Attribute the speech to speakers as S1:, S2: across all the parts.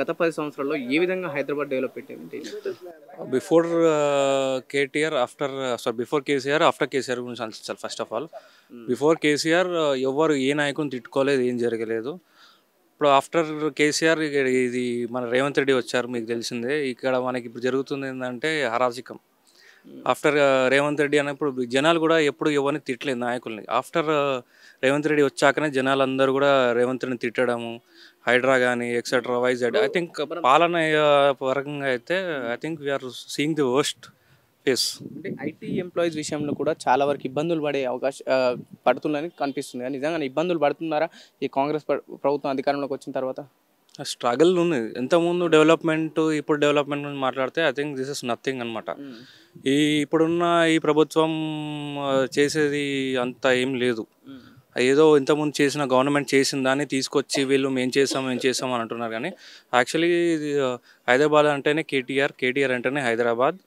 S1: గత 10 సంవత్సరాల్లో ఏ విధంగా హైదరాబాద్ డెవలప్ అయింది ఏం చెప్తారు?
S2: Before KTR after before KCR after KCR గురించి ఆలోచించాలి first of all. Before KCR ఎవరు ఏ నాయకుని తిట్టుకోలేదు, ఏం జరగలేదు. ఇప్పుడు ఆఫ్టర్ కేసీఆర్ ఇది మన రేవంత్ రెడ్డి వచ్చారు, మీకు తెలిసిందే. ఇక్కడ మనకి ఇప్పుడు జరుగుతుంది ఏంటంటే హరాజకం. ఆఫ్టర్ రేవంత్ రెడ్డి అన్నప్పుడు జనాలు కూడా ఎప్పుడు ఎవరిని తిట్టలేదు నాయకుల్ని. ఆఫ్టర్ రేవంత్ రెడ్డి వచ్చాకనే జనాలు అందరూ కూడా రేవంత్ రెడ్డిని తిట్టడము, హైడ్రా కానీ ఎక్సెట్రా వైజెడ్. ఐ థింక్ పాలన పరంగా అయితే I think we're seeing the worst phase.
S1: అంటే ఐటీ ఎంప్లాయీస్ విషయంలో కూడా చాలా వరకు ఇబ్బందులు పడే అవకాశం పడుతుందని కనిపిస్తుంది. కానీ నిజంగా ఇబ్బందులు పడుతున్నారా ఈ కాంగ్రెస్ ప్రభుత్వం అధికారంలోకి వచ్చిన తర్వాత?
S2: స్ట్రగల్ ఉంది. ఇంతకుముందు డెవలప్మెంట్, ఇప్పుడు డెవలప్మెంట్ గురించి మాట్లాడితే I think this is nothing అనమాట. ఈ ఇప్పుడున్న ఈ ప్రభుత్వం చేసేది అంత ఏం లేదు. ఏదో ఇంతకుముందు చేసిన గవర్నమెంట్ చేసిన దాన్ని తీసుకొచ్చి వీళ్ళు మేము చేసాం అని అంటున్నారు. కానీ యాక్చువల్లీ హైదరాబాద్ అంటేనే కేటీఆర్, కేటీఆర్ అంటేనే హైదరాబాద్,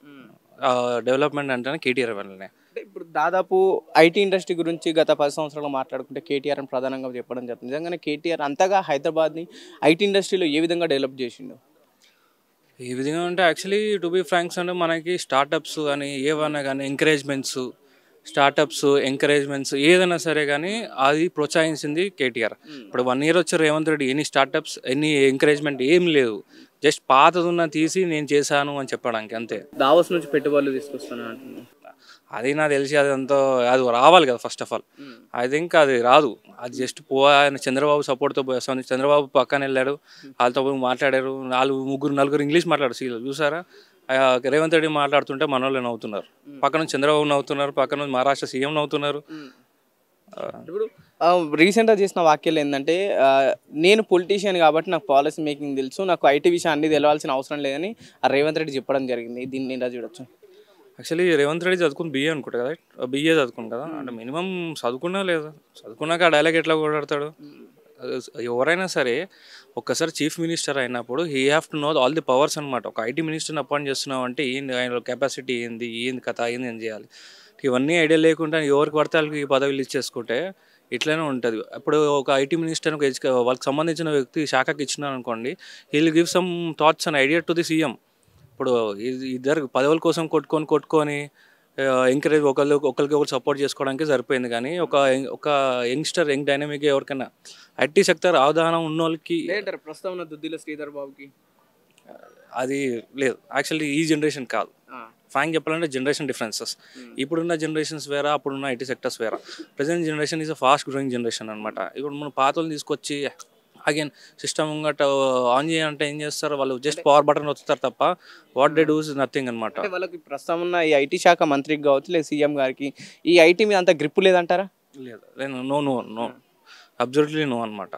S2: డెవలప్మెంట్ అంటేనే కేటీఆర్ వల్లనే.
S1: అంటే ఇప్పుడు దాదాపు ఐటీ ఇండస్ట్రీ గురించి గత 10 సంవత్సరాలు మాట్లాడుకుంటే కేటీఆర్ అని ప్రధానంగా చెప్పడం జరుగుతుంది. నిజంగానే కేటీఆర్ అంతగా హైదరాబాద్ని ఐటీ ఇండస్ట్రీలో ఏ విధంగా డెవలప్ చేసిండు?
S2: ఈ విధంగా అంటే యాక్చువల్లీ టు బీ ఫ్రాంక్స్ అంటే మనకి స్టార్టప్స్ కానీ ఏవైనా కానీ ఎంకరేజ్మెంట్స్, స్టార్టప్స్ ఎంకరేజ్మెంట్స్ ఏదైనా సరే కానీ అది ప్రోత్సహించింది కేటీఆర్. ఇప్పుడు 1 year వచ్చి రేవంత్ రెడ్డి ఎన్ని స్టార్టప్స్, ఎన్ని ఎంకరేజ్మెంట్ ఏం లేదు. జస్ట్ పాతదున్న తీసి నేను చేశాను అని చెప్పడానికి అంతే.
S1: దావోస్ నుంచి పెట్టుబడులు తీసుకొస్తాను అంటున్నాను.
S2: అది నాకు తెలిసి అది రావాలి కదా first of all. I think అది రాదు. అది జస్ట్ ఆయన చంద్రబాబు సపోర్ట్తో పోయేస్తాను. చంద్రబాబు పక్కన వెళ్ళాడు, వాళ్ళతో పోయి మాట్లాడారు. నలుగురు ఇంగ్లీష్ మాట్లాడారు. సీరియల్ చూసారా? రేవంత్ రెడ్డి మాట్లాడుతుంటే మన వాళ్ళు నవ్వుతున్నారు, పక్కన చంద్రబాబు నవ్వుతున్నారు, పక్కన మహారాష్ట్ర సీఎం నవ్వుతున్నారు.
S1: ఇప్పుడు రీసెంట్గా చేసిన వాక్యాలు ఏంటంటే నేను పొలిటీషియన్ కాబట్టి నాకు పాలసీ మేకింగ్ తెలుసు, నాకు ఐటీ విషయం అన్ని తెలవాల్సిన అవసరం లేదని రేవంత్ రెడ్డి చెప్పడం జరిగింది. దీన్ని ఎలా చూడొచ్చు?
S2: యాక్చువల్లీ రేవంత్ రెడ్డి చదువుకుని BA అనుకుంటా కదా, BA చదువుకుని కదా. అంటే మినిమం చదువుకున్నా లేదా, చదువుకున్నాక ఆ డైలాగ్ ఎట్లా కొడతాడు? ఎవరైనా సరే ఒక్కసారి చీఫ్ మినిస్టర్ అయినప్పుడు he have to know all the powers అనమాట. ఒక ఐటీ మినిస్టర్ని అపాయింట్ చేస్తున్నావు అంటే ఏంది, ఆయన కెపాసిటీ ఏంది, కథ ఏంది, ఏం చేయాలి, ఇవన్నీ ఐడియా లేకుండా ఎవరికి పడితే వాళ్ళకి ఈ పదవులు ఇచ్చేసుకుంటే ఇట్లనే ఉంటుంది. ఇప్పుడు ఒక ఐటీ మినిస్టర్ వాళ్ళకి సంబంధించిన వ్యక్తి శాఖకి ఇచ్చినారు అనుకోండి, heal give some thoughts and idea to the CM. ఇప్పుడు ఇద్దరు పదవుల కోసం కొట్టుకొని ఎంకరేజ్ ఒకరికి సపోర్ట్ చేసుకోవడానికి సరిపోయింది. కానీ ఒక యంగ్ డైనమిక్ ఎవరికైనా ఐటీ సెక్టర్ అవగాహన ఉన్న వాళ్ళకి
S1: ప్రస్తుతం దుద్దిల శ్రీధర్ బాబుకి
S2: అది లేదు. యాక్చువల్లీ ఈ జనరేషన్ కాదు. ఫ్రాంక్ చెప్పాలంటే జనరేషన్ డిఫరెన్సెస్. ఇప్పుడున్న జనరేషన్స్ వేరా, అప్పుడున్న ఐటీ సెక్టర్స్ వేరా. Present generation is a fast growing generation అనమాట. ఇప్పుడు మనం పాతలు తీసుకొచ్చి అగైన్ సిస్టమ్ ముంగట ఆన్ చేయాలంటే ఏం చేస్తారు వాళ్ళు? జస్ట్ పవర్ బటన్ వస్తారు తప్ప what they do is nothing అనమాట.
S1: వాళ్ళకి ప్రస్తుతం ఉన్న ఈ ఐటీ శాఖ మంత్రికి కావచ్చు లేదా సీఎం గారికి ఈ ఐటీ మీద అంత గ్రిప్ లేదంటారా?
S2: లేదు, నో అబ్జల్యూట్లీ నో అనమాట.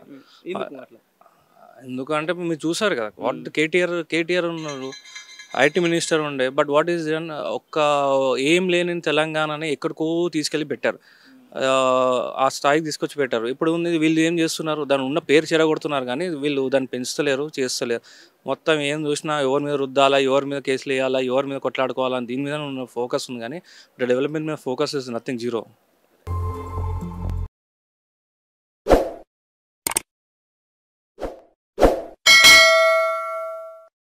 S2: ఎందుకంటే మీరు చూసారు కదా, వాట్ కేటీఆర్ ఉన్నారు, ఐటీ మినిస్టర్ ఉండే, బట్ వాట్ ఈస్ దెన్ ఒక్క ఏం లేని తెలంగాణని ఎక్కడికో తీసుకెళ్ళి పెట్టారు, ఆ స్థాయికి తీసుకొచ్చి పెట్టారు. ఇప్పుడు ఉంది వీళ్ళు ఏం చేస్తున్నారు, దాని ఉన్న పేరు చెరగొడుతున్నారు కానీ వీళ్ళు దాన్ని పెంచుతలేరు, చేస్తలేరు. మొత్తం ఏం చూసినా ఎవరి మీద రుద్దాలా, ఎవరి మీద కేసులు వేయాలా, ఎవరి మీద కొట్లాడుకోవాలా, దీని మీద ఉన్న ఫోకస్ ఉంది. కానీ డెవలప్మెంట్ మీద ఫోకస్ ఇస్ నథింగ్, జీరో.